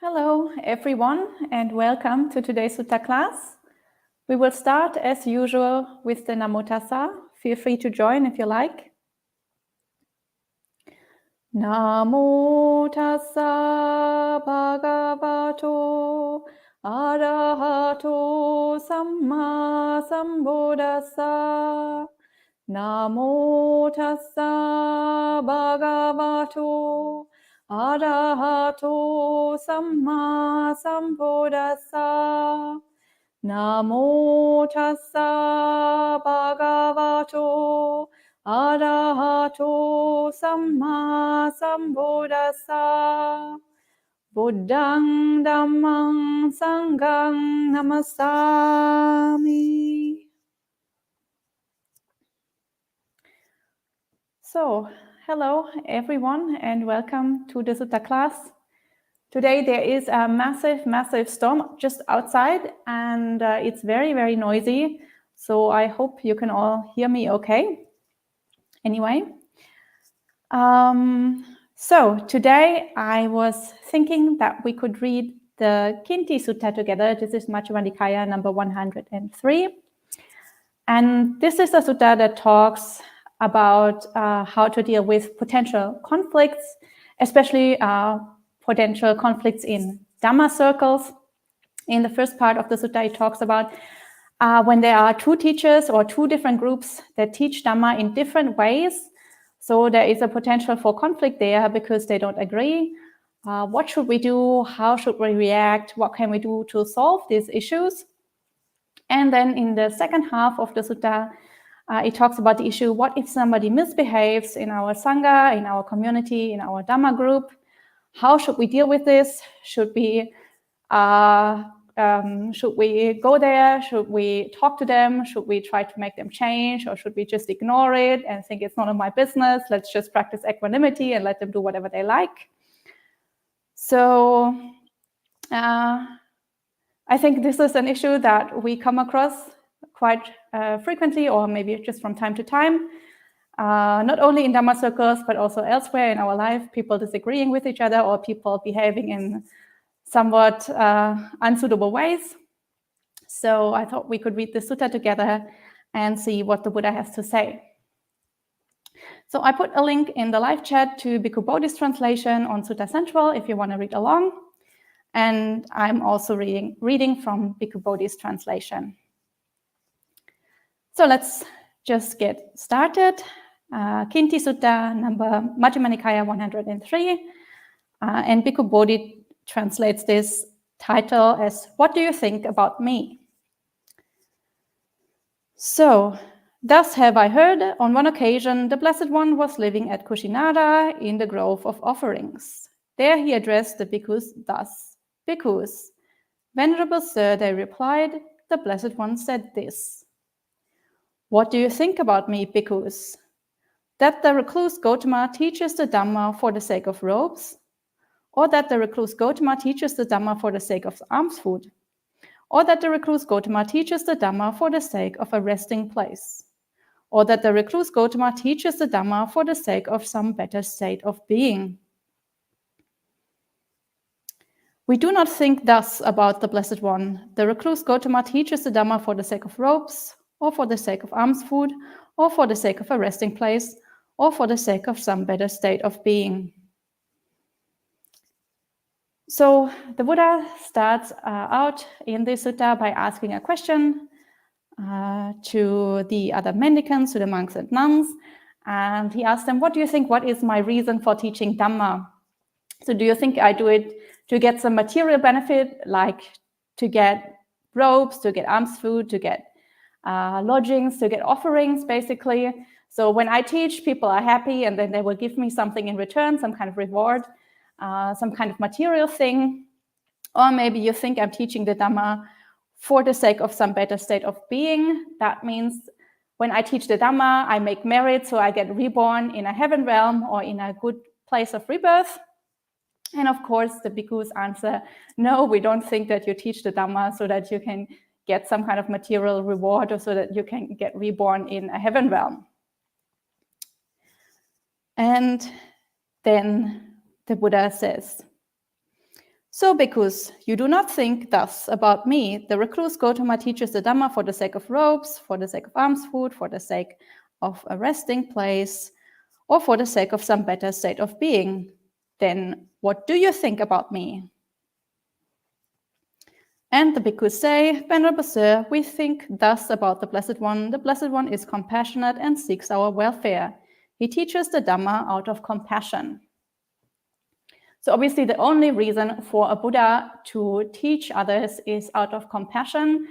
Hello everyone and welcome to today's Sutta class. We will start as usual with the Namo Tassa. Feel free to join if you like. Namo Tassa Bhagavato Arahato Samma Sambuddhassa. Namo Tassa Bhagavato Arahato Samma Sambuddhassa. Namo Tassa Bhagavato Arahato Samma Sambuddhassa. Buddhang Dhammang Sanghang Namasami. So, hello everyone and welcome to the Sutta class. Today there is a massive storm just outside and it's very noisy. So I hope you can all hear me okay. Anyway, so today I was thinking that we could read the Kintisutta together. This is Majjhima Nikaya number 103. And this is a sutta that talks about how to deal with potential conflicts, especially potential conflicts in Dhamma circles. In the first part of the sutta, it talks about when there are two teachers or two different groups that teach Dhamma in different ways. So there is a potential for conflict there because they don't agree. What should we do? How should we react? What can we do to solve these issues? And then in the second half of the sutta, it talks about the issue, what if somebody misbehaves in our Sangha, in our community, in our Dhamma group? How should we deal with this? Should we go there? Should we talk to them? Should we try to make them change? Or should we just ignore it and think it's none of my business? Let's just practice equanimity and let them do whatever they like. So I think this is an issue that we come across quite frequently, or maybe just from time to time, not only in Dhamma circles, but also elsewhere in our life, people disagreeing with each other or people behaving in somewhat unsuitable ways. So I thought we could read the sutta together and see what the Buddha has to say. So I put a link in the live chat to Bhikkhu Bodhi's translation on Sutta Central if you want to read along. And I'm also reading from Bhikkhu Bodhi's translation. So let's just get started. Kintisutta number Majjhima Nikaya 103. And Bhikkhu Bodhi translates this title as, "What do you think about me?" So, thus have I heard, on one occasion, the Blessed One was living at Kushinara in the Grove of Offerings. There he addressed the bhikkhus thus, "Bhikkhus, Venerable Sir," they replied, "the Blessed One said this. What do you think about me, bhikkhus? That the recluse Gotama teaches the Dhamma for the sake of robes? Or that the recluse Gotama teaches the Dhamma for the sake of alms food? Or that the recluse Gotama teaches the Dhamma for the sake of a resting place? Or that the recluse Gotama teaches the Dhamma for the sake of some better state of being? We do not think thus about the Blessed One. The recluse Gotama teaches the Dhamma for the sake of robes, or for the sake of alms food, or for the sake of a resting place, or for the sake of some better state of being." So the Buddha starts out in this sutta by asking a question to the other mendicants, to the monks and nuns, and he asks them, "What do you think? What is my reason for teaching Dhamma? So do you think I do it to get some material benefit, like to get robes, to get alms food, to get lodgings, to get offerings, basically? So when I teach, people are happy and then they will give me something in return, some kind of reward, some kind of material thing. Or maybe you think I'm teaching the Dhamma for the sake of some better state of being. That means when I teach the Dhamma, I make merit, so I get reborn in a heaven realm or in a good place of rebirth." And of course, the bhikkhus answer, "No, we don't think that you teach the Dhamma so that you can get some kind of material reward or so that you can get reborn in a heaven realm." And then the Buddha says, So, bhikkhus, you do not think thus about me. The recluse Gautama teaches the Dhamma for the sake of robes, for the sake of alms food, for the sake of a resting place, or for the sake of some better state of being. Then what do you think about me? And the bhikkhus say, Venerable Sir, we think thus about the Blessed One. The Blessed One is compassionate and seeks our welfare. He teaches the Dhamma out of compassion. So obviously the only reason for a Buddha to teach others is out of compassion.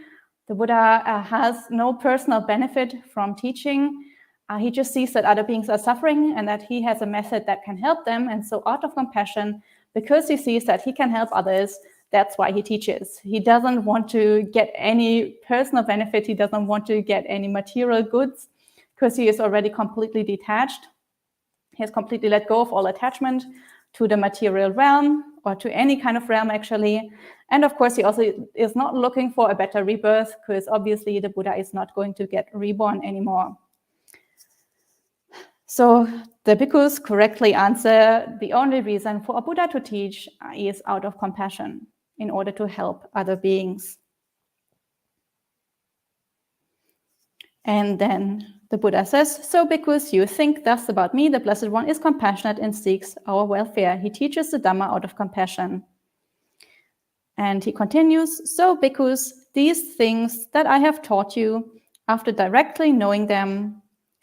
The Buddha has no personal benefit from teaching. He just sees that other beings are suffering and that he has a method that can help them. And so out of compassion, because he sees that he can help others, that's why he teaches. He doesn't want to get any personal benefit. He doesn't want to get any material goods because he is already completely detached. He has completely let go of all attachment to the material realm or to any kind of realm, actually. And of course, he also is not looking for a better rebirth because obviously the Buddha is not going to get reborn anymore. So the bhikkhus correctly answer, the only reason for a Buddha to teach is out of compassion in order to help other beings. And then the Buddha says, so bhikkhus, you think thus about me, the Blessed One is compassionate and seeks our welfare. He teaches the Dhamma out of compassion. And he continues, so bhikkhus, these things that I have taught you, after directly knowing them,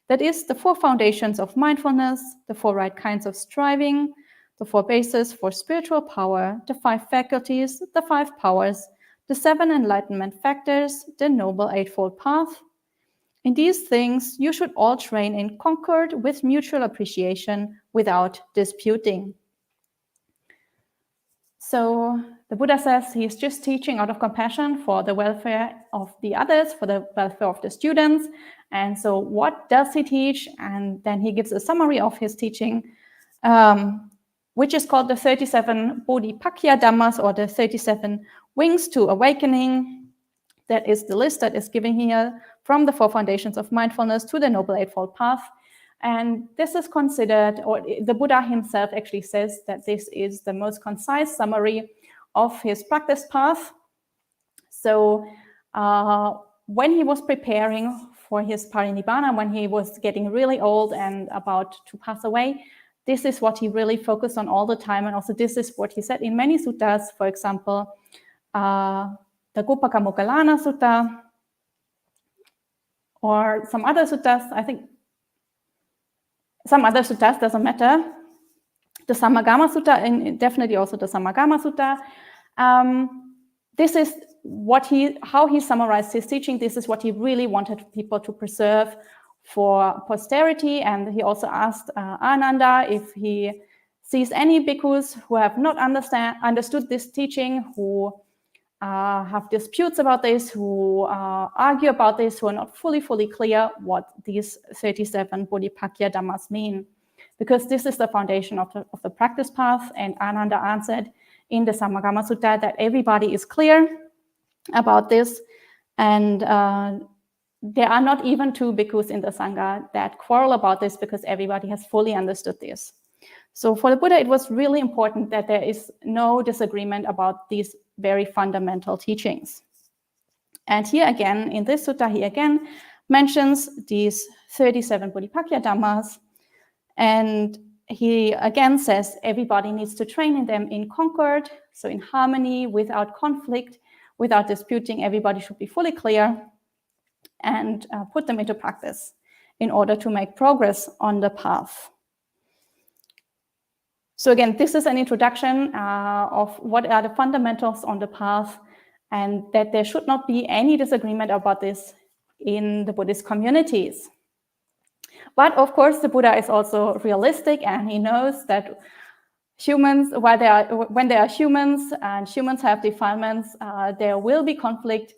that is the 4 foundations of mindfulness, the 4 right kinds of striving, the 4 bases for spiritual power, the 5 faculties, the 5 powers, the 7 enlightenment factors, the Noble Eightfold Path. In these things, you should all train in concord with mutual appreciation without disputing. So the Buddha says he's just teaching out of compassion for the welfare of the others, for the welfare of the students. And so what does he teach? And then he gives a summary of his teaching, which is called the 37 Bodhipakya Dhammas, or the 37 Wings to Awakening. That is the list that is given here from the 4 foundations of mindfulness to the Noble Eightfold Path. And this is considered, or the Buddha himself actually says that this is the most concise summary of his practice path. So when he was preparing for his parinibbana, when he was getting really old and about to pass away, this is what he really focused on all the time. And also this is what he said in many suttas, for example, the Gopaka Moggallana Sutta, or some other suttas, I think some other suttas, doesn't matter. The Samagama Sutta, and definitely also the Samagama Sutta. This is how he summarized his teaching. This is what he really wanted people to preserve for posterity. And he also asked Ananda if he sees any bhikkhus who have not understood this teaching, who have disputes about this, who argue about this, who are not fully clear what these 37 Bodhipakya Dhammas mean. Because this is the foundation of the practice path. And Ananda answered in the Samagama Sutta that everybody is clear about this. And there are not even 2 bhikkhus in the Sangha that quarrel about this, because everybody has fully understood this. So for the Buddha, it was really important that there is no disagreement about these very fundamental teachings. And here again, in this sutta, he again mentions these 37 Bodhipakya Dhammas. And he again says everybody needs to train in them in concord, so in harmony, without conflict, without disputing. Everybody should be fully clear and put them into practice in order to make progress on the path. So again, this is an introduction of what are the fundamentals on the path, and that there should not be any disagreement about this in the Buddhist communities. But of course, the Buddha is also realistic, and he knows that humans, when they are humans and humans have defilements, there will be conflict.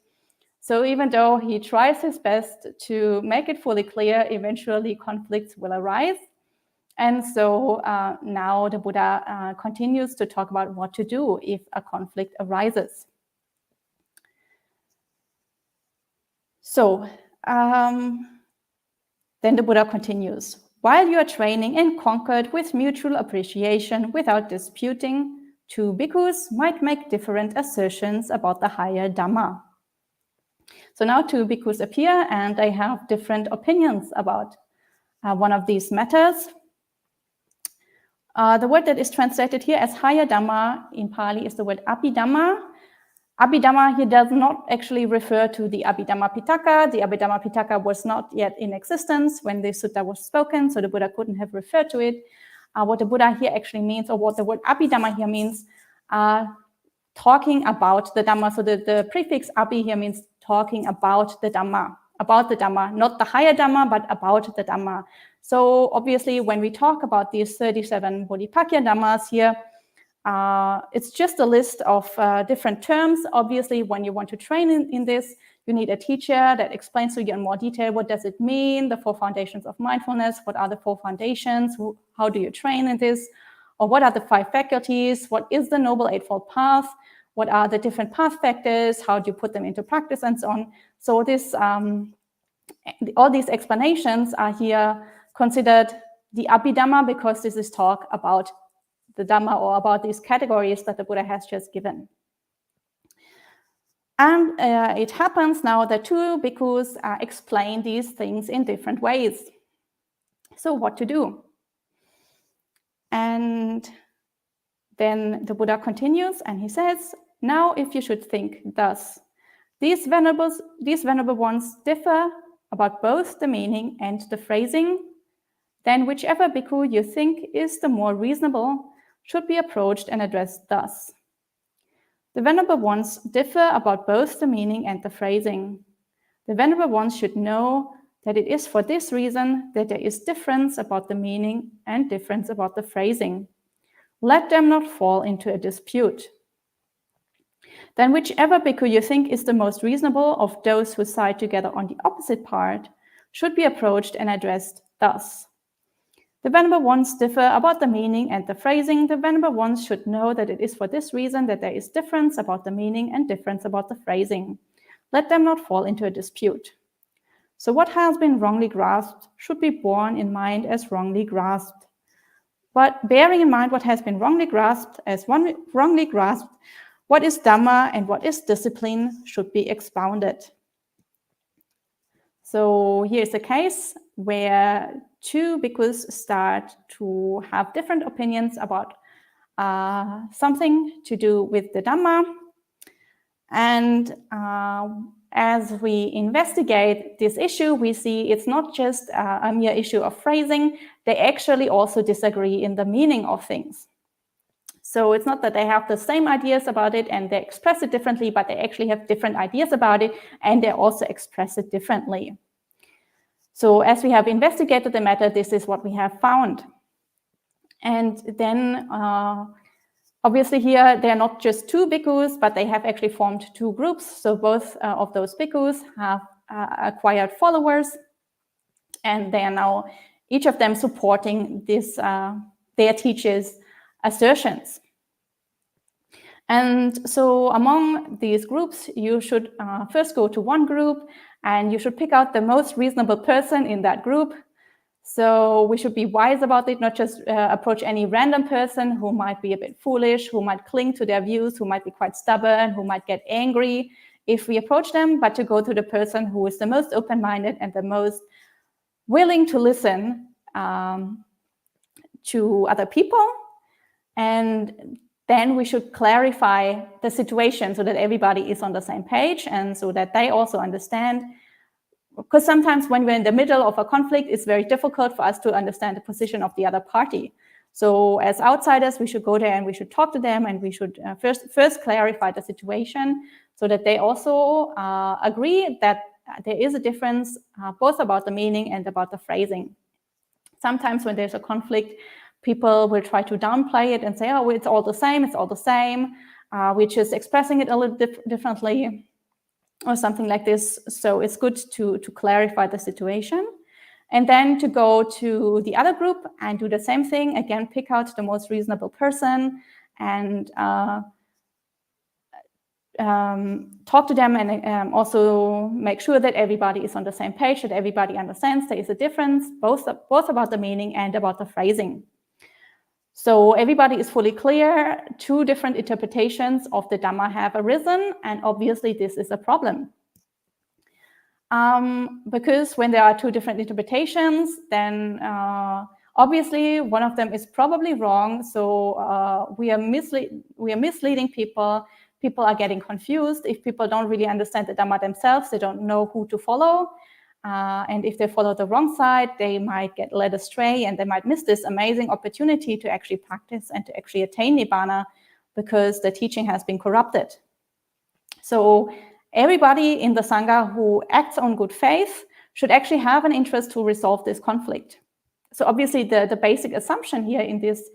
So even though he tries his best to make it fully clear, eventually conflicts will arise. And so now the Buddha continues to talk about what to do if a conflict arises. So then the Buddha continues. While you are training in concord with mutual appreciation without disputing, two bhikkhus might make different assertions about the higher Dhamma. So now two bhikkhus appear and they have different opinions about one of these matters. The word that is translated here as higher Dhamma in Pali is the word Abhidhamma. Abhidhamma here does not actually refer to the Abhidhamma Pitaka. The Abhidhamma Pitaka was not yet in existence when the sutta was spoken, so the Buddha couldn't have referred to it. What the Buddha here actually means, or what the word Abhidhamma here means, talking about the Dhamma. So the prefix Abhi here means talking about the Dhamma, not the higher Dhamma, but about the Dhamma. So obviously, when we talk about these 37 Bodhipakya Dhammas here, it's just a list of different terms. Obviously, when you want to train in this, you need a teacher that explains to you in more detail what does it mean, the 4 foundations of mindfulness, what are the 4 foundations, how do you train in this, or what are the 5 faculties, what is the Noble Eightfold Path, what are the different path factors, how do you put them into practice, and so on. So this, all these explanations are here considered the Abhidhamma because this is talk about the Dhamma or about these categories that the Buddha has just given. And it happens now that two bhikkhus explain these things in different ways. So what to do? And then the Buddha continues and he says, now if you should think thus, these venerable ones differ about both the meaning and the phrasing, then whichever bhikkhu you think is the more reasonable should be approached and addressed thus. The venerable ones differ about both the meaning and the phrasing. The venerable ones should know that it is for this reason that there is difference about the meaning and difference about the phrasing. Let them not fall into a dispute. Then whichever bhikkhu you think is the most reasonable of those who side together on the opposite part should be approached and addressed thus. The venerable ones differ about the meaning and the phrasing. The venerable ones should know that it is for this reason that there is difference about the meaning and difference about the phrasing. Let them not fall into a dispute. So what has been wrongly grasped should be borne in mind as wrongly grasped. But bearing in mind what has been wrongly grasped as wrongly grasped, what is Dhamma and what is discipline should be expounded. So here's a case where two bhikkhus start to have different opinions about something to do with the Dhamma. And as we investigate this issue, we see it's not just a mere issue of phrasing. They actually also disagree in the meaning of things. So it's not that they have the same ideas about it and they express it differently, but they actually have different ideas about it and they also express it differently. So as we have investigated the matter, this is what we have found. And then obviously here, they're not just two bhikkhus, but they have actually formed two groups. So both of those bhikkhus have acquired followers, and they are now, each of them supporting this, their teachers' assertions. And so among these groups, you should first go to one group, and you should pick out the most reasonable person in that group. So we should be wise about it, not just approach any random person who might be a bit foolish, who might cling to their views, who might be quite stubborn, who might get angry if we approach them, but to go to the person who is the most open-minded and the most willing to listen to other people. And then we should clarify the situation so that everybody is on the same page and so that they also understand. Because sometimes when we're in the middle of a conflict, it's very difficult for us to understand the position of the other party. So as outsiders, we should go there and we should talk to them and we should first clarify the situation so that they also agree that there is a difference both about the meaning and about the phrasing. Sometimes when there's a conflict, people will try to downplay it and say, oh, it's all the same, we're just expressing it a little differently, or something like this. So it's good to clarify the situation. And then to go to the other group and do the same thing. Again, pick out the most reasonable person and talk to them and also make sure that everybody is on the same page, that everybody understands there is a difference, both about the meaning and about the phrasing. So everybody is fully clear. 2 different interpretations of the Dhamma have arisen, and obviously this is a problem. Because when there are 2 different interpretations, then obviously one of them is probably wrong. So we are misleading people. People are getting confused. If people don't really understand the Dhamma themselves, they don't know who to follow. And if they follow the wrong side, they might get led astray, and they might miss this amazing opportunity to actually practice and to actually attain Nibbana, because the teaching has been corrupted. So everybody in the Sangha who acts on good faith should actually have an interest to resolve this conflict. So obviously the basic assumption here in this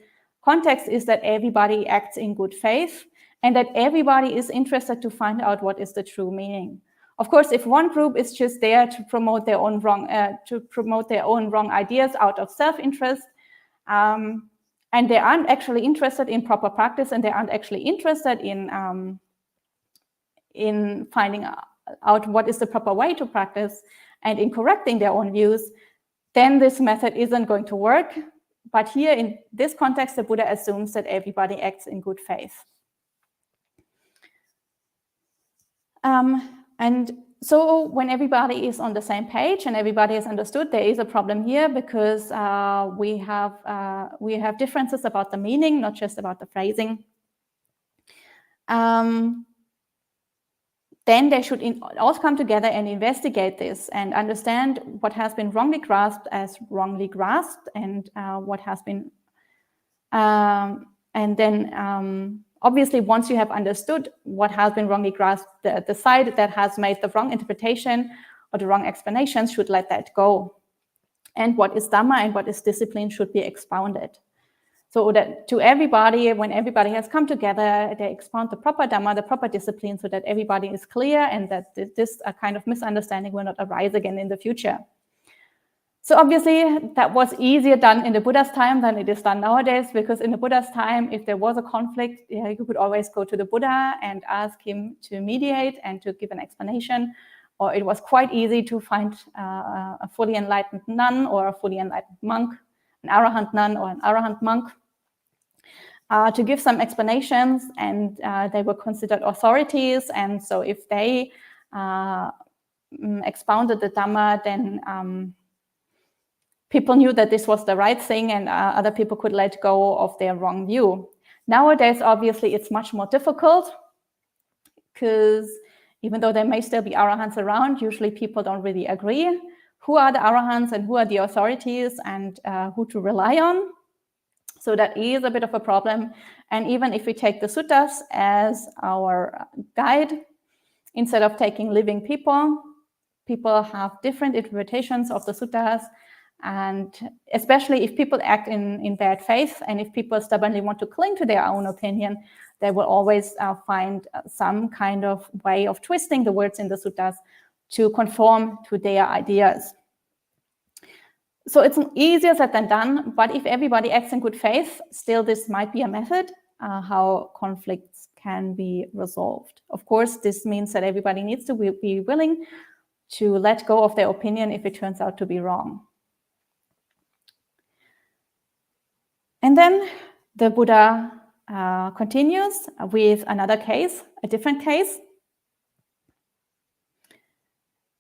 context is that everybody acts in good faith and that everybody is interested to find out what is the true meaning. Of course, if one group is just there to promote their own wrong ideas out of self-interest, and they aren't actually interested in proper practice, and they aren't actually interested in finding out what is the proper way to practice and in correcting their own views, then this method isn't going to work. But here in this context, the Buddha assumes that everybody acts in good faith. And so when everybody is on the same page and everybody has understood, there is a problem here, because we have differences about the meaning, not just about the phrasing. Then they should also come together and investigate this and understand what has been wrongly grasped as wrongly grasped, and what has been, and then obviously once you have understood what has been wrongly grasped, the side that has made the wrong interpretation or the wrong explanation should let that go. And what is Dhamma and what is discipline should be expounded. So that to everybody, when everybody has come together, they expound the proper Dhamma, the proper discipline, so that everybody is clear and that this kind of misunderstanding will not arise again in the future. So obviously that was easier done in the Buddha's time than it is done nowadays, because in the Buddha's time, if there was a conflict, you could always go to the Buddha and ask him to mediate and to give an explanation. Or it was quite easy to find a fully enlightened nun or a fully enlightened monk, an Arahant nun or an Arahant monk, to give some explanations, and they were considered authorities. And so if they expounded the Dhamma, then people knew that this was the right thing, and other people could let go of their wrong view. Nowadays, obviously, it's much more difficult, because even though there may still be Arahants around, usually people don't really agree who are the Arahants and who are the authorities and who to rely on. So that is a bit of a problem. And even if we take the suttas as our guide, instead of taking living people, people have different interpretations of the suttas. And especially if people act in bad faith, and if people stubbornly want to cling to their own opinion, they will always find some kind of way of twisting the words in the suttas to conform to their ideas. So it's easier said than done, but if everybody acts in good faith, still this might be a method how conflicts can be resolved. Of course, this means that everybody needs to be willing to let go of their opinion if it turns out to be wrong. And then the Buddha continues with another case, a different case.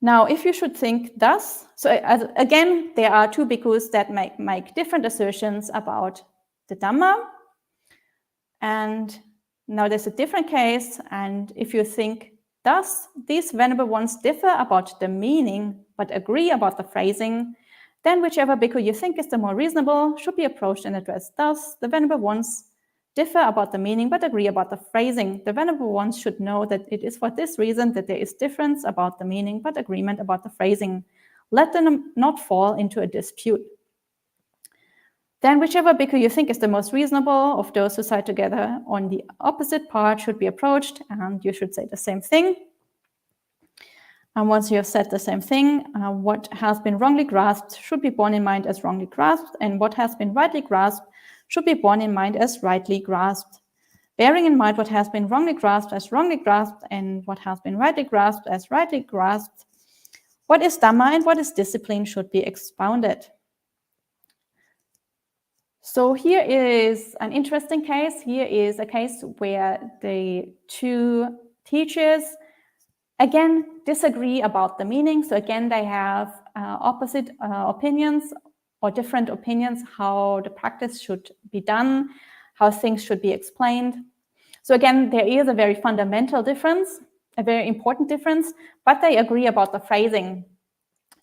Now, if you should think thus, so again, there are 2 bhikkhus that make different assertions about the Dhamma. And now there's a different case, and if you think thus, these venerable ones differ about the meaning, but agree about the phrasing, then whichever bhikkhu you think is the more reasonable should be approached and addressed thus. The venerable ones differ about the meaning, but agree about the phrasing. The venerable ones should know that it is for this reason that there is difference about the meaning, but agreement about the phrasing. Let them not fall into a dispute. Then whichever bhikkhu you think is the most reasonable of those who side together on the opposite part should be approached, and you should say the same thing. And once you have said the same thing, what has been wrongly grasped should be borne in mind as wrongly grasped, and what has been rightly grasped should be borne in mind as rightly grasped. Bearing in mind what has been wrongly grasped as wrongly grasped, and what has been rightly grasped as rightly grasped, what is Dhamma and what is discipline should be expounded. So here is an interesting case. Here is a case where the two teachers again disagree about the meaning. So again, they have opposite opinions or different opinions how the practice should be done, how things should be explained. So again, there is a very fundamental difference, a very important difference, but they agree about the phrasing.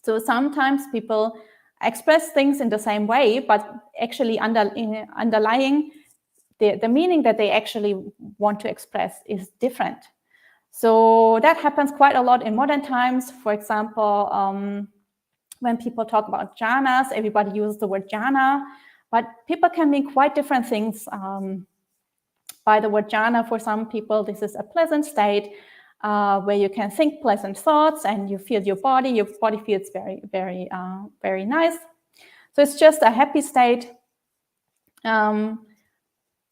So sometimes people express things in the same way, but actually underlying the meaning that they actually want to express is different. So that happens quite a lot in modern times. For example, when people talk about jhanas, everybody uses the word jhana, but people can mean quite different things. By the word jhana, for some people, this is a pleasant state where you can think pleasant thoughts and you feel your body feels very, very, very nice. So it's just a happy state.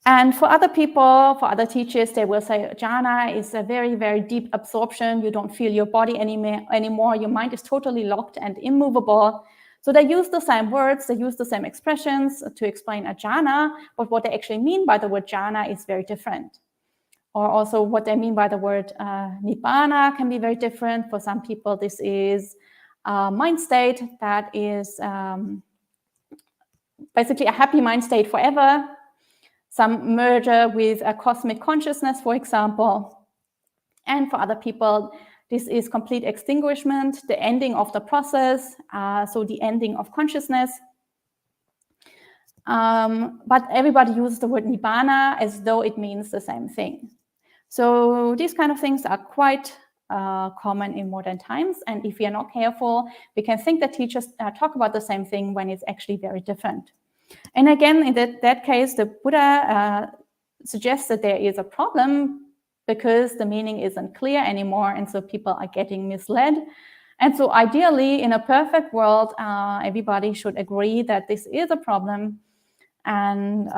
And for other people, for other teachers, they will say jhana is a very, very deep absorption. You don't feel your body anymore. Your mind is totally locked and immovable. So they use the same words, they use the same expressions to explain a jhana, but what they actually mean by the word jhana is very different. Or also what they mean by the word nibbana can be very different. For some people, this is a mind state that is basically a happy mind state forever. Some merger with a cosmic consciousness, for example. And for other people, this is complete extinguishment, the ending of the process, so the ending of consciousness. But everybody uses the word nibbana as though it means the same thing. So these kind of things are quite common in modern times. And if we are not careful, we can think that teachers talk about the same thing when it's actually very different. And again, in that case, the Buddha suggests that there is a problem because the meaning isn't clear anymore, and so people are getting misled. And so ideally, in a perfect world, everybody should agree that this is a problem, and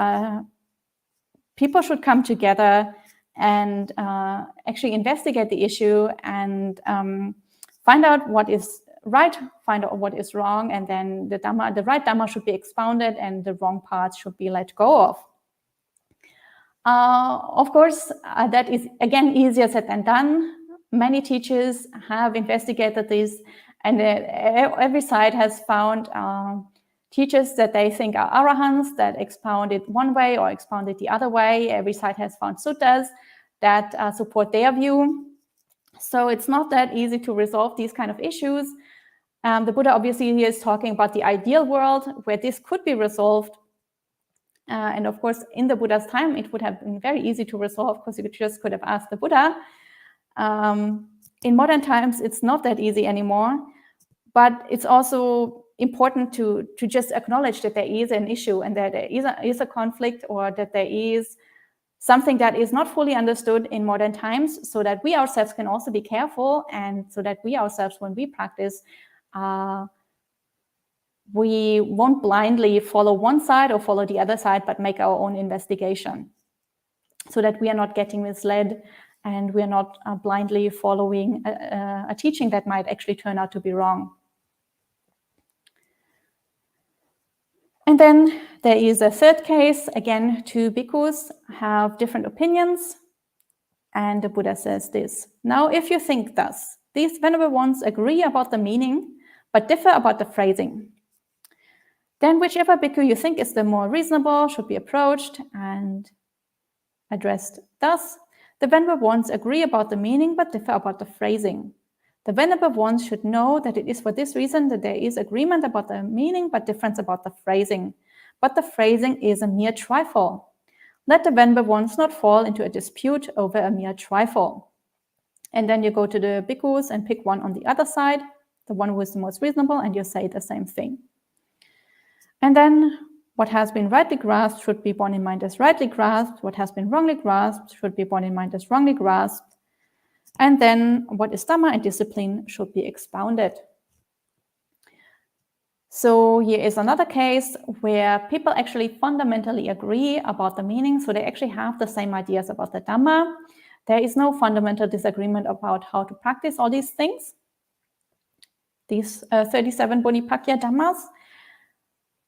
people should come together and actually investigate the issue and find out what is right, find out what is wrong, and then the right Dhamma should be expounded and the wrong parts should be let go of. Of course, that is, again, easier said than done. Many teachers have investigated this, and every side has found teachers that they think are arahants that expound it one way or expound it the other way. Every side has found suttas that support their view. So it's not that easy to resolve these kind of issues. The Buddha obviously here is talking about the ideal world where this could be resolved. And of course, in the Buddha's time, it would have been very easy to resolve because you just could have asked the Buddha. In modern times, it's not that easy anymore. But it's also important to just acknowledge that there is an issue and that there is a conflict, or that there is something that is not fully understood in modern times, so that we ourselves can also be careful, and so that we ourselves, when we practice, we won't blindly follow one side or follow the other side, but make our own investigation, so that we are not getting misled and we are not blindly following a teaching that might actually turn out to be wrong. And then there is a third case. Again, two bhikkhus have different opinions. And the Buddha says this: now, if you think thus, these venerable ones agree about the meaning, but differ about the phrasing. Then whichever bhikkhu you think is the more reasonable should be approached and addressed thus: the venerable ones agree about the meaning, but differ about the phrasing. The venerable ones should know that it is for this reason that there is agreement about the meaning, but difference about the phrasing. But the phrasing is a mere trifle. Let the venerable ones not fall into a dispute over a mere trifle. And then you go to the bhikkhus and pick one on the other side, the one who is the most reasonable, and you say the same thing. And then what has been rightly grasped should be borne in mind as rightly grasped. What has been wrongly grasped should be borne in mind as wrongly grasped. And then what is Dhamma and discipline should be expounded. So here is another case where people actually fundamentally agree about the meaning. So they actually have the same ideas about the Dhamma. There is no fundamental disagreement about how to practice all these things, these 37 Bodhipakya Dhammas.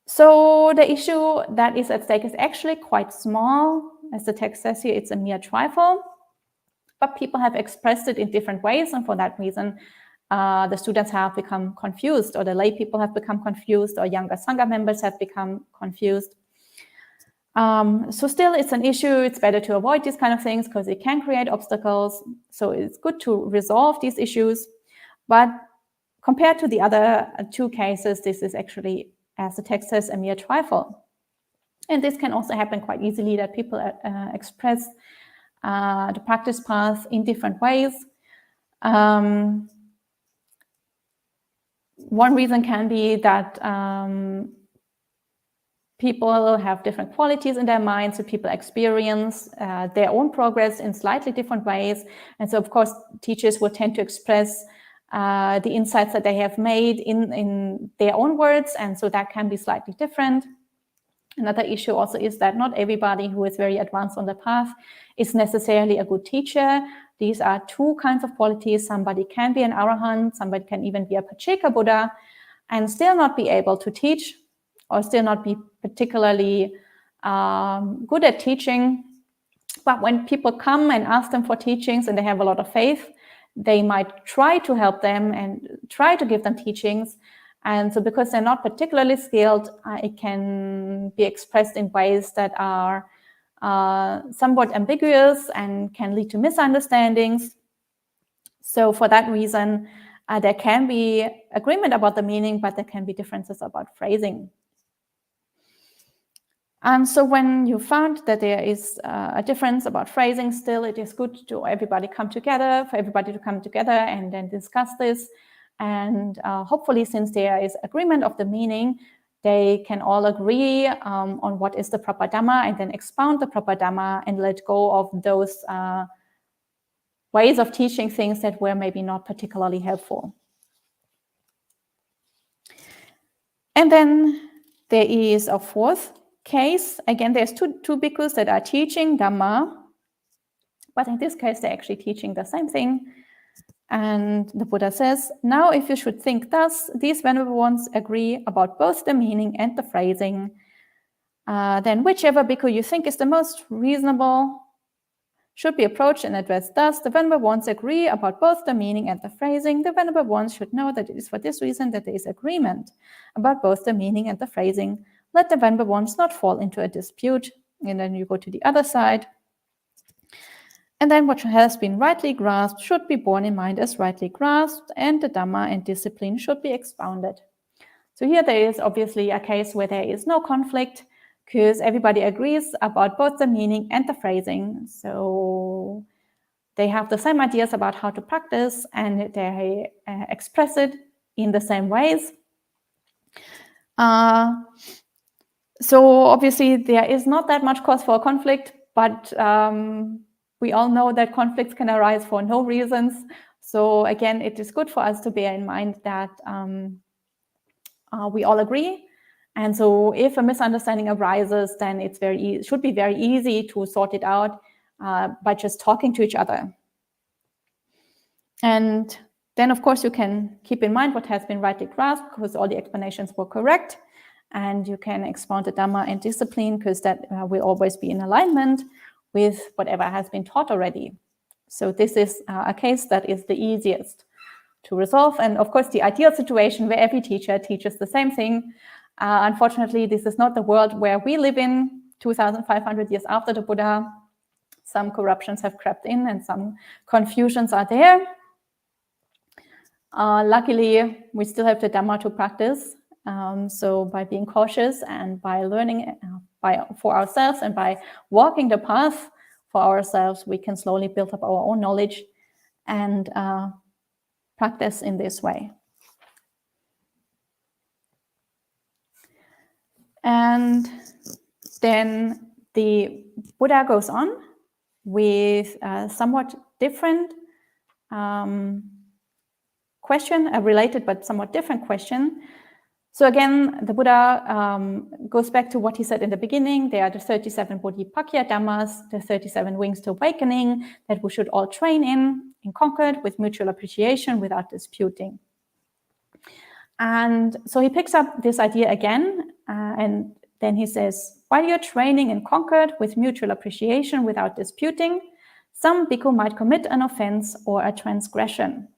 So the issue that is at stake is actually quite small. As the text says here, it's a mere trifle, but people have expressed it in different ways, and for that reason, the students have become confused, or the lay people have become confused, or younger Sangha members have become confused. So still, it's an issue. It's better to avoid these kind of things because it can create obstacles. So it's good to resolve these issues. But compared to the other two cases, this is actually, as the text says, a mere trifle. And this can also happen quite easily, that people express the practice path in different ways. One reason can be that people have different qualities in their minds, so people experience their own progress in slightly different ways. And so, of course, teachers will tend to express the insights that they have made in their own words, and so that can be slightly different. Another issue also is that not everybody who is very advanced on the path is necessarily a good teacher. These are two kinds of qualities. Somebody can be an arahant, somebody can even be a Pacceka Buddha, and still not be able to teach, or still not be particularly good at teaching. But when people come and ask them for teachings and they have a lot of faith, they might try to help them and try to give them teachings. And so because they're not particularly skilled, it can be expressed in ways that are somewhat ambiguous and can lead to misunderstandings. So for that reason, there can be agreement about the meaning, but there can be differences about phrasing. And so when you found that there is a difference about phrasing, still it is good to everybody come together, for everybody to come together and then discuss this. And hopefully, since there is agreement of the meaning, they can all agree on what is the proper Dhamma, and then expound the proper Dhamma and let go of those ways of teaching things that were maybe not particularly helpful. And then there is a fourth case. Again, there's two bhikkhus that are teaching Dhamma, but in this case, they're actually teaching the same thing. And the Buddha says, now if you should think thus, these venerable ones agree about both the meaning and the phrasing. Then whichever bhikkhu you think is the most reasonable should be approached and addressed thus. The venerable ones agree about both the meaning and the phrasing. The venerable ones should know that it is for this reason that there is agreement about both the meaning and the phrasing. Let the venerable ones not fall into a dispute. And then you go to the other side. And then what has been rightly grasped should be borne in mind as rightly grasped, and the Dhamma and discipline should be expounded. So here there is obviously a case where there is no conflict, because everybody agrees about both the meaning and the phrasing. So they have the same ideas about how to practice, and they express it in the same ways. So obviously there is not that much cause for conflict, but we all know that conflicts can arise for no reasons. So again, it is good for us to bear in mind that we all agree. And so if a misunderstanding arises, then it's should be very easy to sort it out by just talking to each other. And then, of course, you can keep in mind what has been rightly grasped, because all the explanations were correct. And you can expound the Dhamma and discipline, because that will always be in alignment with whatever has been taught already. So this is a case that is the easiest to resolve. And of course, the ideal situation where every teacher teaches the same thing. Unfortunately, this is not the world where we live in 2,500 years after the Buddha. Some corruptions have crept in and some confusions are there. Luckily, we still have the Dhamma to practice. So by being cautious and by learning for ourselves and by walking the path for ourselves, we can slowly build up our own knowledge and practice in this way. And then the Buddha goes on with a somewhat different question, a related but somewhat different question. So again, the Buddha goes back to what he said in the beginning. There are the 37 Bodhipakya Dhammas, the 37 wings to awakening that we should all train in concord with mutual appreciation without disputing. And so he picks up this idea again And then he says, while you're training in concord with mutual appreciation without disputing, some bhikkhu might commit an offense or a transgression.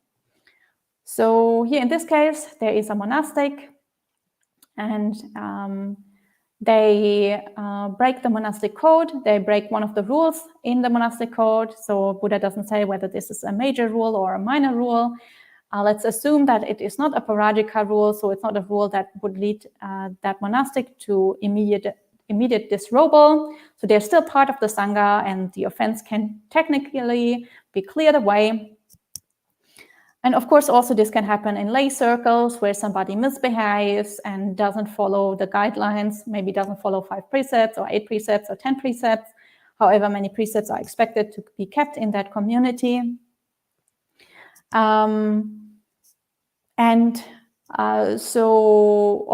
So here in this case, there is a monastic, and they break the monastic code. They break one of the rules in the monastic code. So Buddha doesn't say whether this is a major rule or a minor rule. Let's assume that it is not a parajika rule, so it's not a rule that would lead that monastic to immediate disrobal. So they're still part of the Sangha, and the offense can technically be cleared away. And of course, also this can happen in lay circles where somebody misbehaves and doesn't follow the guidelines, maybe doesn't follow 5 precepts or 8 precepts or 10 precepts, however many precepts are expected to be kept in that community. Or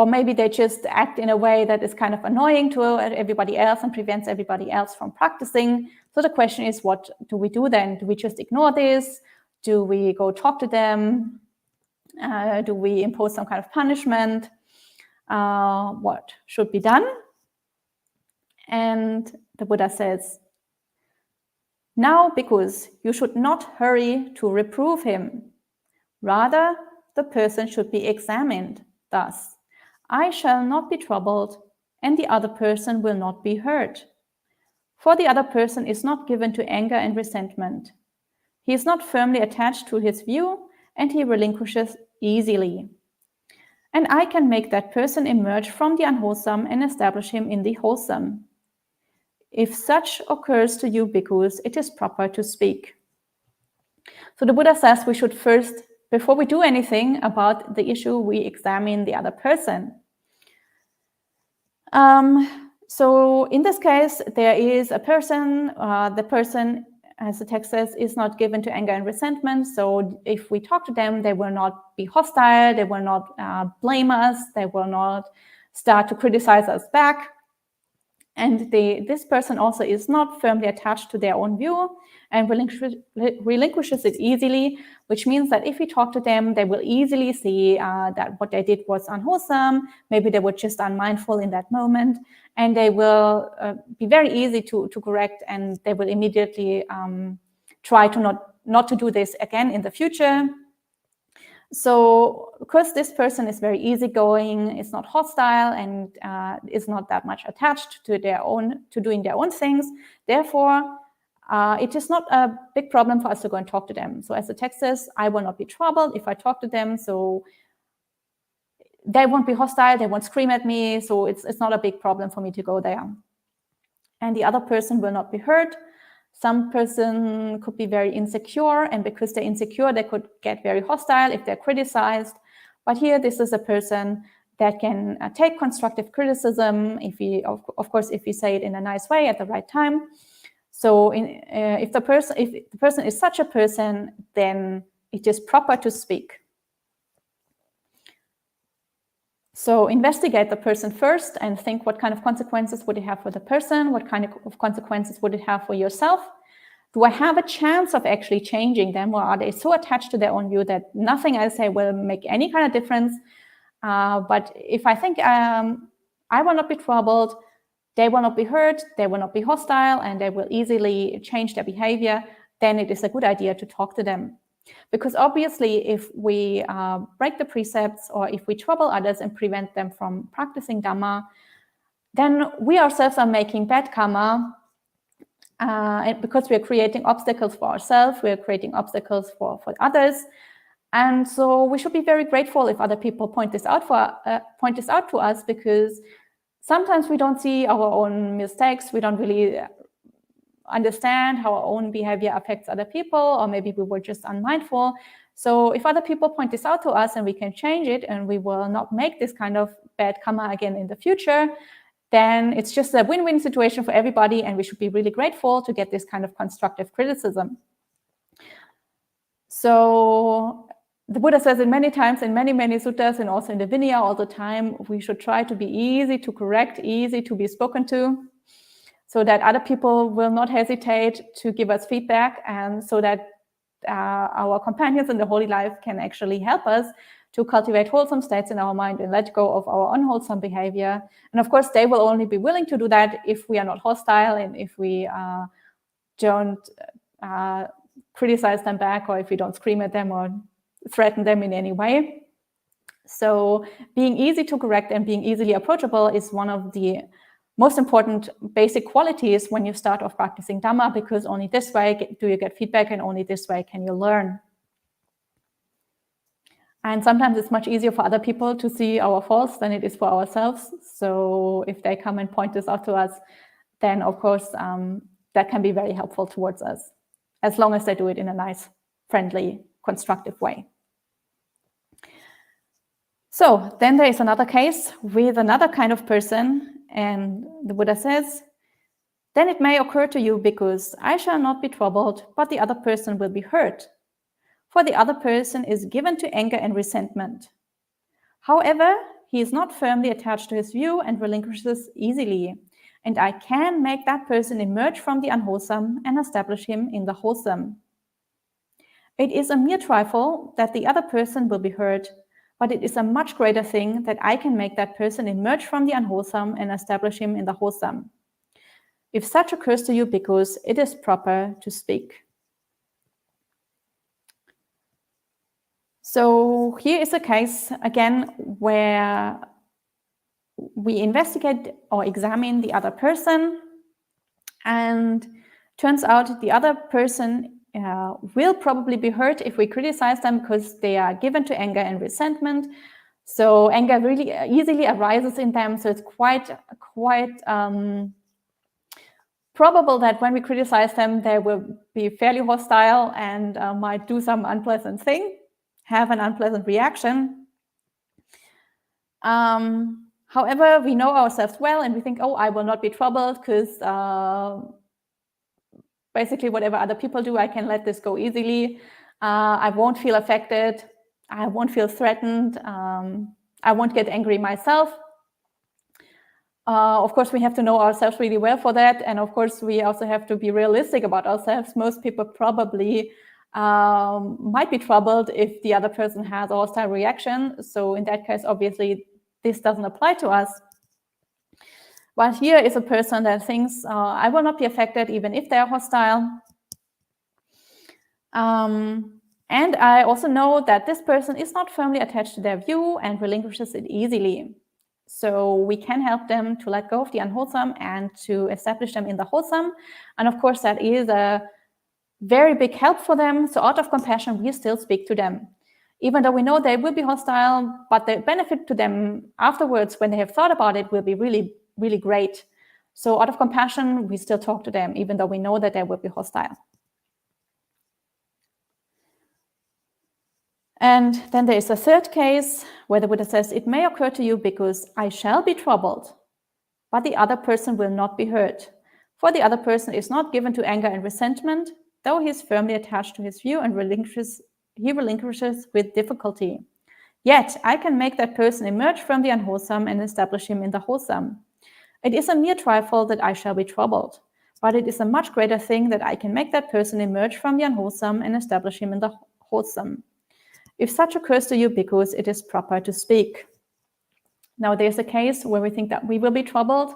maybe they just act in a way that is kind of annoying to everybody else and prevents everybody else from practicing. So the question is, what do we do then? Do we just ignore this? Do we go talk to them? Do we impose some kind of punishment? What should be done? And the Buddha says, now, bhikkhus, you should not hurry to reprove him. Rather, the person should be examined. Thus, I shall not be troubled, and the other person will not be hurt. For the other person is not given to anger and resentment. He is not firmly attached to his view, and he relinquishes easily. And I can make that person emerge from the unwholesome and establish him in the wholesome. If such occurs to you, bhikkhus, it is proper to speak. So the Buddha says we should first, before we do anything about the issue, we examine the other person. So in this case, there is a person, the person, as the text says, is not given to anger and resentment. So if we talk to them, they will not be hostile, they will not blame us, they will not start to criticize us back. And this person also is not firmly attached to their own view and relinquishes it easily, which means that if we talk to them, they will easily see that what they did was unwholesome. Maybe they were just unmindful in that moment, and they will be very easy to correct, and they will immediately try to not to do this again in the future. So because this person is very easygoing, is not hostile, and is not that much attached to doing their own things, therefore it is not a big problem for us to go and talk to them. So as the text says, I will not be troubled if I talk to them. So they won't be hostile, they won't scream at me. So it's not a big problem for me to go there. And the other person will not be hurt. Some person could be very insecure, and because they're insecure, they could get very hostile if they're criticized. But here, this is a person that can take constructive criticism, of course, if we say it in a nice way at the right time. So if the person is such a person, then it is proper to speak. So investigate the person first and think what kind of consequences would it have for the person? What kind of consequences would it have for yourself? Do I have a chance of actually changing them, or are they so attached to their own view that nothing I say will make any kind of difference? But if I think I will not be troubled, they will not be hurt, they will not be hostile, and they will easily change their behavior, then it is a good idea to talk to them. Because obviously, if we break the precepts or if we trouble others and prevent them from practicing Dhamma, then we ourselves are making bad karma. And because we are creating obstacles for ourselves, we are creating obstacles for others. And so we should be very grateful if other people point this out to us, because sometimes we don't see our own mistakes. We don't really understand how our own behavior affects other people, or maybe we were just unmindful. So if other people point this out to us and we can change it and we will not make this kind of bad karma again in the future, then it's just a win-win situation for everybody, and we should be really grateful to get this kind of constructive criticism. So the Buddha says it many times in many suttas, and also in the Vinaya all the time, we should try to be easy to correct, easy to be spoken to, so that other people will not hesitate to give us feedback, and so that our companions in the holy life can actually help us to cultivate wholesome states in our mind and let go of our unwholesome behavior. And of course, they will only be willing to do that if we are not hostile and if we don't criticize them back, or if we don't scream at them or threaten them in any way. So being easy to correct and being easily approachable is one of the most important basic qualities when you start off practicing Dhamma, because only this way do you get feedback and only this way can you learn. And sometimes it's much easier for other people to see our faults than it is for ourselves. So if they come and point this out to us, then of course that can be very helpful towards us, as long as they do it in a nice, friendly, constructive way. So then there is another case with another kind of person, and the Buddha says, then it may occur to you, because I shall not be troubled, but the other person will be hurt. For the other person is given to anger and resentment. However, he is not firmly attached to his view and relinquishes easily, and I can make that person emerge from the unwholesome and establish him in the wholesome. It is a mere trifle that the other person will be hurt, but it is a much greater thing that I can make that person emerge from the unwholesome and establish him in the wholesome. If such occurs to you, because it is proper to speak. So here is a case, again, where we investigate or examine the other person, and turns out the other person will probably be hurt if we criticize them, because they are given to anger and resentment. So anger really easily arises in them. So it's quite probable that when we criticize them, they will be fairly hostile and might do some unpleasant thing, have an unpleasant reaction. However, we know ourselves well and we think, oh, I will not be troubled because basically whatever other people do, I can let this go easily. I won't feel affected. I won't feel threatened. I won't get angry myself. Of course, we have to know ourselves really well for that. And of course, we also have to be realistic about ourselves. Most people probably might be troubled if the other person has a hostile reaction. So in that case, obviously, this doesn't apply to us. But here is a person that thinks, I will not be affected even if they are hostile. And I also know that this person is not firmly attached to their view and relinquishes it easily. So we can help them to let go of the unwholesome and to establish them in the wholesome. And of course, that is a very big help for them. So out of compassion, we still speak to them. Even though we know they will be hostile, but the benefit to them afterwards, when they have thought about it, will be really, really great. So out of compassion, we still talk to them, even though we know that they will be hostile. And then there is a third case where the Buddha says, it may occur to you because I shall be troubled, but the other person will not be hurt. For the other person is not given to anger and resentment, though he is firmly attached to his view and he relinquishes with difficulty. Yet I can make that person emerge from the unwholesome and establish him in the wholesome. It is a mere trifle that I shall be troubled, but it is a much greater thing that I can make that person emerge from the unwholesome and establish him in the wholesome. If such occurs to you, because it is proper to speak. Now there's a case where we think that we will be troubled.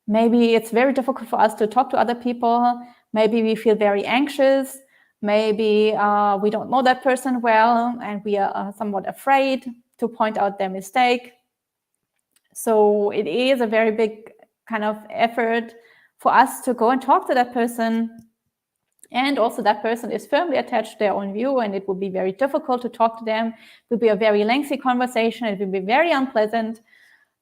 Maybe it's very difficult for us to talk to other people. Maybe we feel very anxious. Maybe we don't know that person well and we are somewhat afraid to point out their mistake. So it is a very big kind of effort for us to go and talk to that person. And also that person is firmly attached to their own view, and it would be very difficult to talk to them. It would be a very lengthy conversation. It would be very unpleasant.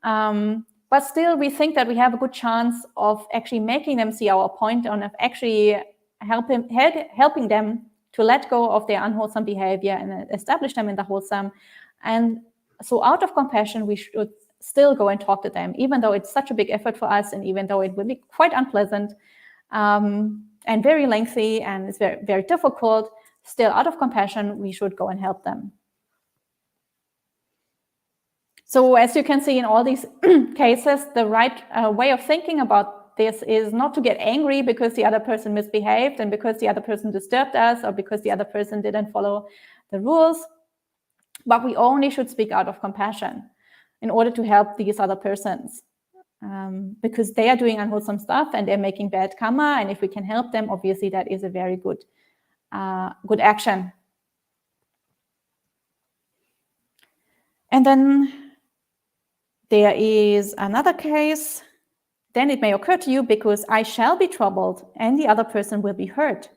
But still, we think that we have a good chance of actually making them see our point and of actually helping them to let go of their unwholesome behavior and establish them in the wholesome. And so out of compassion, we should still go and talk to them, even though it's such a big effort for us and even though it will be quite unpleasant. And very lengthy, and it's very, very difficult. Still, out of compassion, we should go and help them. So as you can see in all these cases, the right way of thinking about this is not to get angry because the other person misbehaved and because the other person disturbed us or because the other person didn't follow the rules, But we only should speak out of compassion in order to help these other persons, because they are doing unwholesome stuff and they're making bad karma. And if we can help them, obviously that is a very good action. And then there is another case. Then it may occur to you, because I shall be troubled and the other person will be hurt.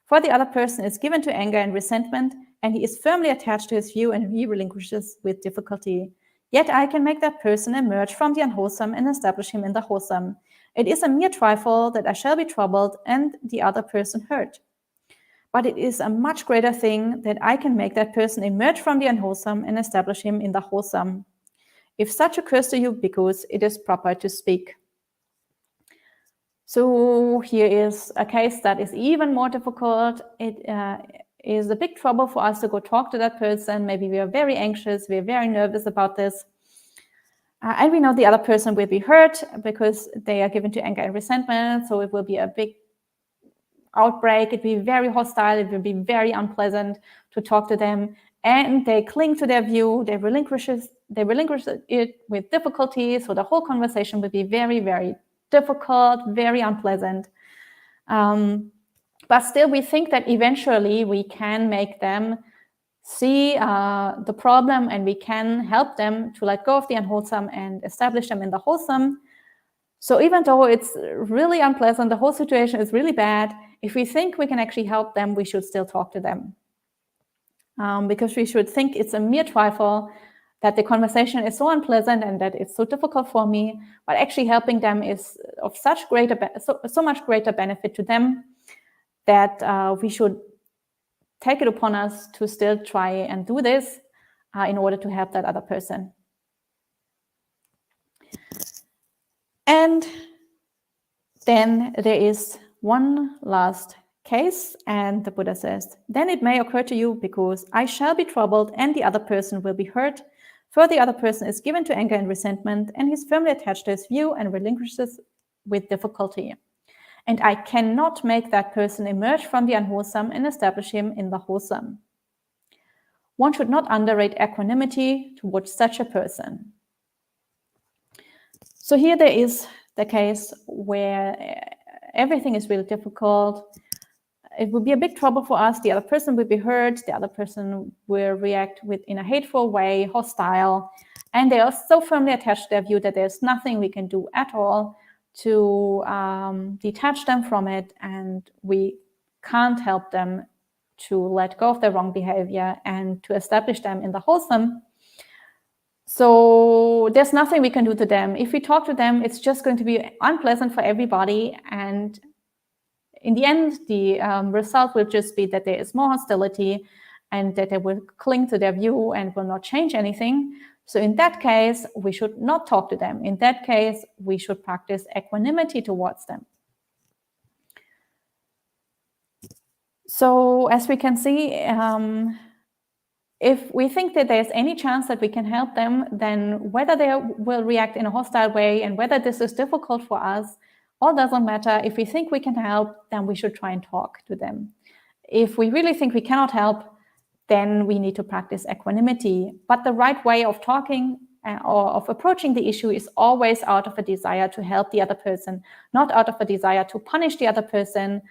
For the other person is given to anger and resentment, and he is firmly attached to his view and he relinquishes with difficulty. Yet I can make that person emerge from the unwholesome and establish him in the wholesome. It is a mere trifle that I shall be troubled and the other person hurt. But it is a much greater thing that I can make that person emerge from the unwholesome and establish him in the wholesome. If such occurs to you, because it is proper to speak. So here is a case that is even more difficult. It is a big trouble for us to go talk to that person. Maybe we are very anxious, we're very nervous about this. And we know the other person will be hurt because they are given to anger and resentment. So it will be a big outbreak. It will be very hostile. It will be very unpleasant to talk to them. And they cling to their view. They relinquish it with difficulty. So the whole conversation will be very, very difficult, very unpleasant. But still, we think that eventually we can make them see the problem, and we can help them to let go of the unwholesome and establish them in the wholesome. So even though it's really unpleasant, the whole situation is really bad, if we think we can actually help them, we should still talk to them. Because we should think it's a mere trifle, that the conversation is so unpleasant and that it's so difficult for me, but actually helping them is of so much greater benefit to them, that we should take it upon us to still try and do this in order to help that other person. And then there is one last case, and the Buddha says, then it may occur to you, because I shall be troubled and the other person will be hurt, for the other person is given to anger and resentment, and he's firmly attached to his view and relinquishes with difficulty. And I cannot make that person emerge from the unwholesome and establish him in the wholesome. One should not underrate equanimity towards such a person. So here there is the case where everything is really difficult. It would be a big trouble for us. The other person will be hurt. The other person will react in a hateful way, hostile. And they are so firmly attached to their view that there's nothing we can do at all to detach them from it. And we can't help them to let go of their wrong behavior and to establish them in the wholesome. So there's nothing we can do to them. If we talk to them, it's just going to be unpleasant for everybody. And in the end, the result will just be that there is more hostility and that they will cling to their view and will not change anything. So in that case, we should not talk to them. In that case, we should practice equanimity towards them. So as we can see, if we think that there's any chance that we can help them, then whether they will react in a hostile way and whether this is difficult for us, all doesn't matter. If we think we can help, then we should try and talk to them. If we really think we cannot help, then we need to practice equanimity. But the right way of talking or of approaching the issue is always out of a desire to help the other person, not out of a desire to punish the other person,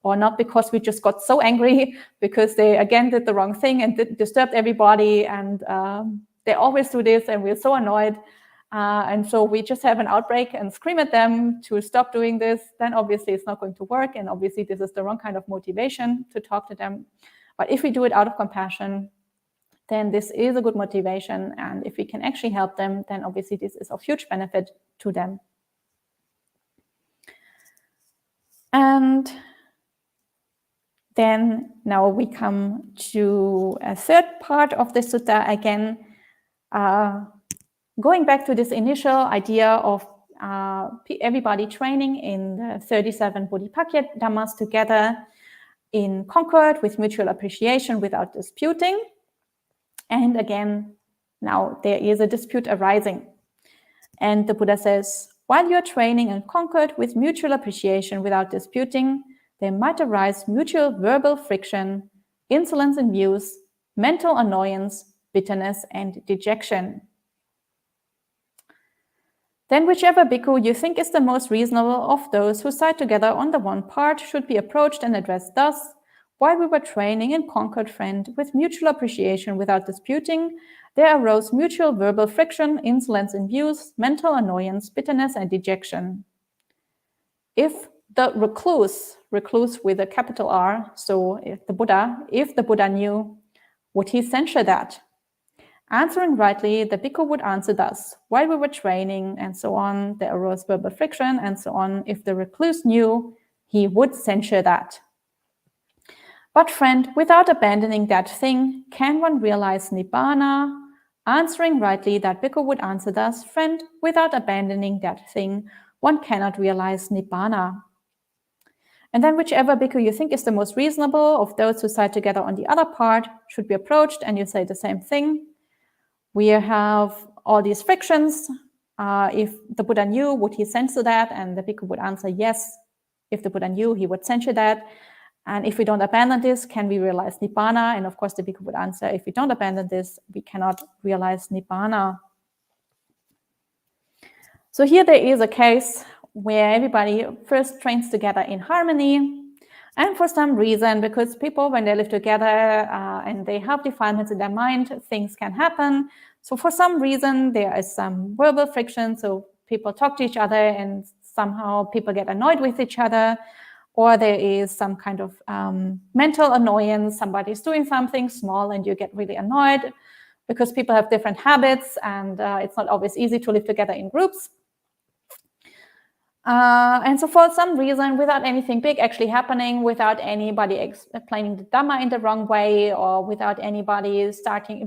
or not because we just got so angry because they again did the wrong thing and disturbed everybody, and they always do this and we're so annoyed. And so we just have an outbreak and scream at them to stop doing this, then obviously it's not going to work. And obviously this is the wrong kind of motivation to talk to them. But if we do it out of compassion, then this is a good motivation. And if we can actually help them, then obviously this is of huge benefit to them. And then now we come to a third part of the sutta again, going back to this initial idea of everybody training in the 37 Bodhipakya Dhammas together in concord with mutual appreciation without disputing. And again, now there is a dispute arising. And the Buddha says, while you are training in concord with mutual appreciation without disputing, there might arise mutual verbal friction, insolence in views, mental annoyance, bitterness, and dejection. Then whichever bhikkhu you think is the most reasonable of those who side together on the one part should be approached and addressed thus: while we were training in concord friend with mutual appreciation without disputing, there arose mutual verbal friction, insolence in views, mental annoyance, bitterness, and dejection. If the recluse with a capital R, so if the Buddha knew, would he censure that? Answering rightly, the bhikkhu would answer thus: while we were training, and so on, there arose verbal friction, and so on. If the recluse knew, he would censure that. But friend, without abandoning that thing, can one realize Nibbana? Answering rightly, that bhikkhu would answer thus: friend, without abandoning that thing, one cannot realize Nibbana. And then whichever bhikkhu you think is the most reasonable of those who side together on the other part should be approached, and you say the same thing. We have all these frictions. If the Buddha knew, would he censor that? And the bhikkhu would answer yes. If the Buddha knew, he would censure that. And if we don't abandon this, can we realize Nibbana? And of course, the bhikkhu would answer, if we don't abandon this, we cannot realize Nibbana. So here there is a case where everybody first trains together in harmony. And for some reason, because people, when they live together and they have defilements in their mind, things can happen. So for some reason, there is some verbal friction. So people talk to each other and somehow people get annoyed with each other. Or there is some kind of mental annoyance. Somebody's doing something small and you get really annoyed because people have different habits and it's not always easy to live together in groups. And so for some reason, without anything big actually happening, without anybody explaining the Dhamma in the wrong way, or without anybody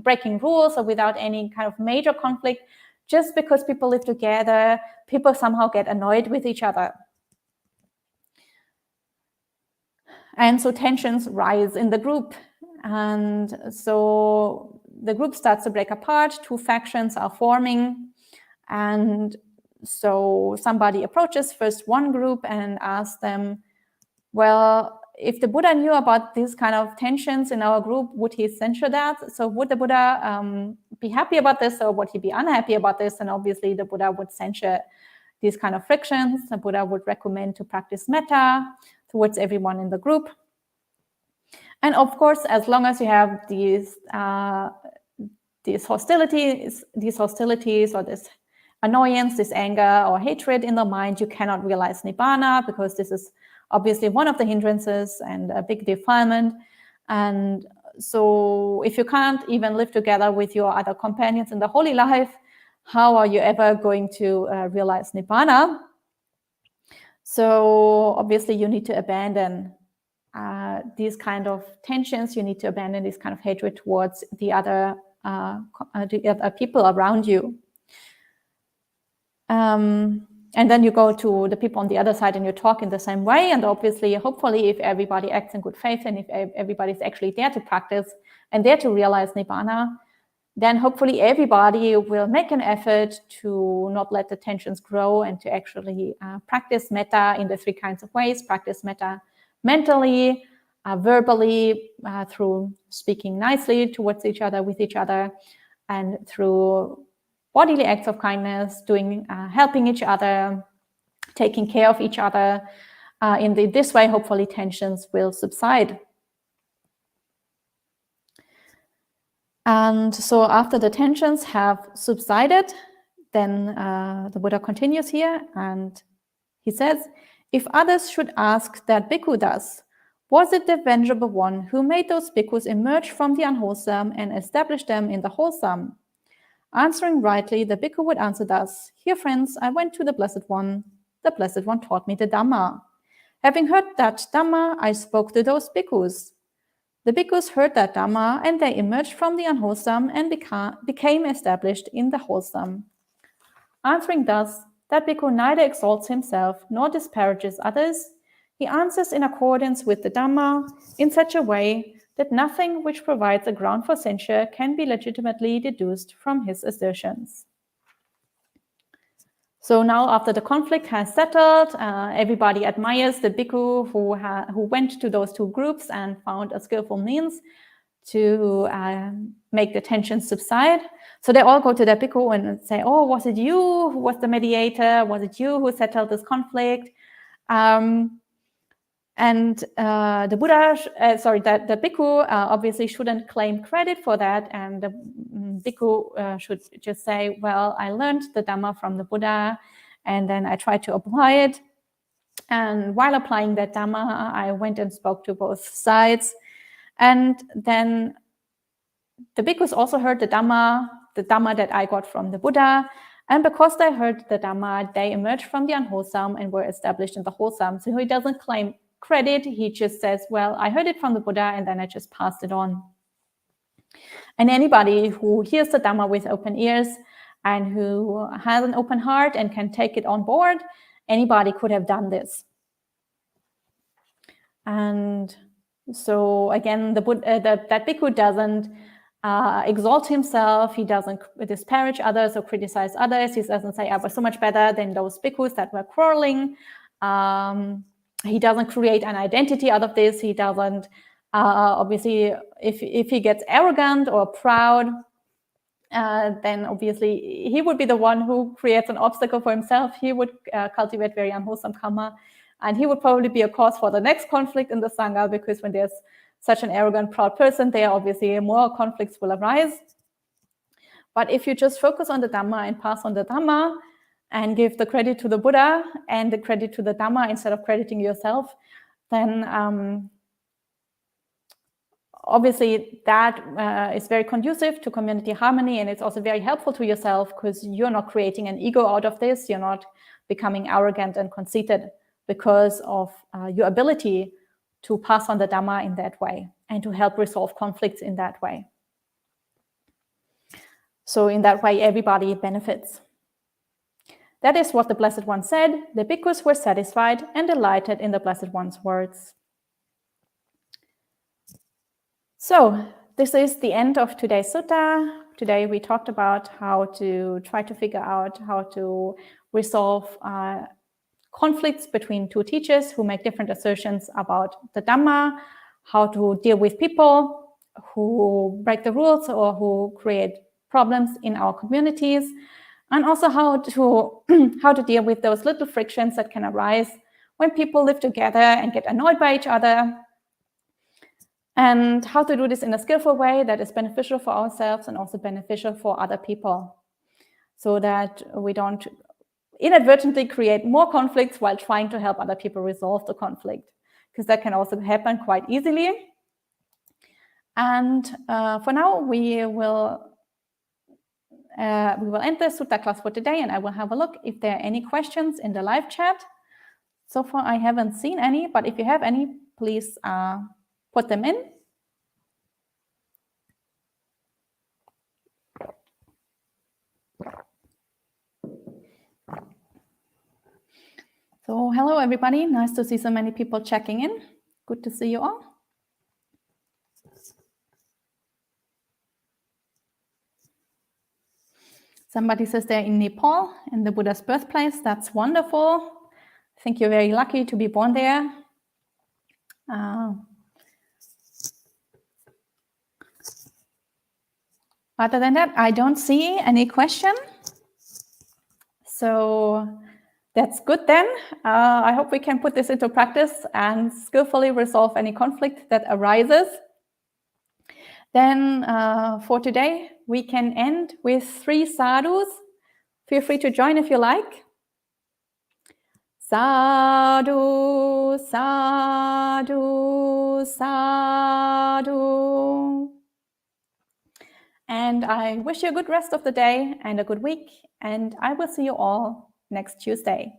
breaking rules, or without any kind of major conflict, just because people live together, people somehow get annoyed with each other. And so tensions rise in the group. And so the group starts to break apart, two factions are forming. And so somebody approaches first one group and asks them, well, if the Buddha knew about these kind of tensions in our group, would he censure that? So would the Buddha be happy about this, or would he be unhappy about this? And obviously the Buddha would censure these kind of frictions. The Buddha would recommend to practice metta towards everyone in the group. And of course, as long as you have these hostilities or this annoyance, this anger or hatred in the mind, you cannot realize Nibbana, because this is obviously one of the hindrances and a big defilement. And so if you can't even live together with your other companions in the holy life, how are you ever going to realize Nibbana? So obviously you need to abandon these kind of tensions. You need to abandon this kind of hatred towards the other people around you. And then you go to the people on the other side and you talk in the same way. And obviously, hopefully, if everybody acts in good faith and if everybody's actually there to practice and there to realize Nibbana, then hopefully everybody will make an effort to not let the tensions grow and to actually practice metta in the three kinds of ways. Practice metta mentally, verbally, through speaking nicely towards each other, with each other, and through bodily acts of kindness, doing, helping each other, taking care of each other. In this way, hopefully tensions will subside. And so after the tensions have subsided, then the Buddha continues here, and he says, if others should ask that bhikkhu thus, was it the Venerable One who made those bhikkhus emerge from the unwholesome and established them in the wholesome? Answering rightly, the bhikkhu would answer thus, here, friends, I went to the Blessed One. The Blessed One taught me the Dhamma. Having heard that Dhamma, I spoke to those bhikkhus. The bhikkhus heard that Dhamma, and they emerged from the unwholesome and became established in the wholesome. Answering thus, that bhikkhu neither exalts himself nor disparages others. He answers in accordance with the Dhamma in such a way that nothing which provides a ground for censure can be legitimately deduced from his assertions. So now, after the conflict has settled, everybody admires the bhikkhu who went to those two groups and found a skillful means to make the tension subside. So they all go to the bhikkhu and say, oh, was it you who was the mediator? Was it you who settled this conflict? And the Buddha, the bhikkhu obviously shouldn't claim credit for that. And the bhikkhu should just say, well, I learned the Dhamma from the Buddha, and then I tried to apply it. And while applying that Dhamma, I went and spoke to both sides. And then the bhikkhus also heard the Dhamma that I got from the Buddha. And because they heard the Dhamma, they emerged from the unwholesome and were established in the wholesome. So he doesn't claim credit. He just says, well, I heard it from the Buddha and then I just passed it on. And anybody who hears the Dhamma with open ears and who has an open heart and can take it on board, anybody could have done this. And so again, that bhikkhu doesn't exalt himself. He doesn't disparage others or criticize others. He doesn't say, I was so much better than those bhikkhus that were quarreling. He doesn't create an identity out of this. He doesn't, obviously, if he gets arrogant or proud, then obviously he would be the one who creates an obstacle for himself. He would cultivate very unwholesome karma. And he would probably be a cause for the next conflict in the Sangha, because when there's such an arrogant, proud person, there obviously more conflicts will arise. But if you just focus on the Dhamma and pass on the Dhamma and give the credit to the Buddha and the credit to the Dhamma instead of crediting yourself, then obviously that is very conducive to community harmony, and it's also very helpful to yourself because you're not creating an ego out of this. You're not becoming arrogant and conceited because of your ability to pass on the Dhamma in that way and to help resolve conflicts in that way. So in that way, everybody benefits. That is what the Blessed One said. The bhikkhus were satisfied and delighted in the Blessed One's words. So this is the end of today's sutta. Today we talked about how to try to figure out how to resolve conflicts between two teachers who make different assertions about the Dhamma, how to deal with people who break the rules or who create problems in our communities, and also how to deal with those little frictions that can arise when people live together and get annoyed by each other, and how to do this in a skillful way that is beneficial for ourselves and also beneficial for other people, so that we don't inadvertently create more conflicts while trying to help other people resolve the conflict, because that can also happen quite easily. And for now, we will end the sutta class for today, and I will have a look if there are any questions in the live chat. So far, I haven't seen any, but if you have any, please put them in. So hello, everybody. Nice to see so many people checking in. Good to see you all. Somebody says they're in Nepal, in the Buddha's birthplace. That's wonderful. I think you're very lucky to be born there. Other than that, I don't see any question. So that's good then. I hope we can put this into practice and skillfully resolve any conflict that arises. Then for today, we can end with 3 sadhus. Feel free to join if you like. Sadhu, sadhu, sadhu. And I wish you a good rest of the day and a good week. And I will see you all next Tuesday.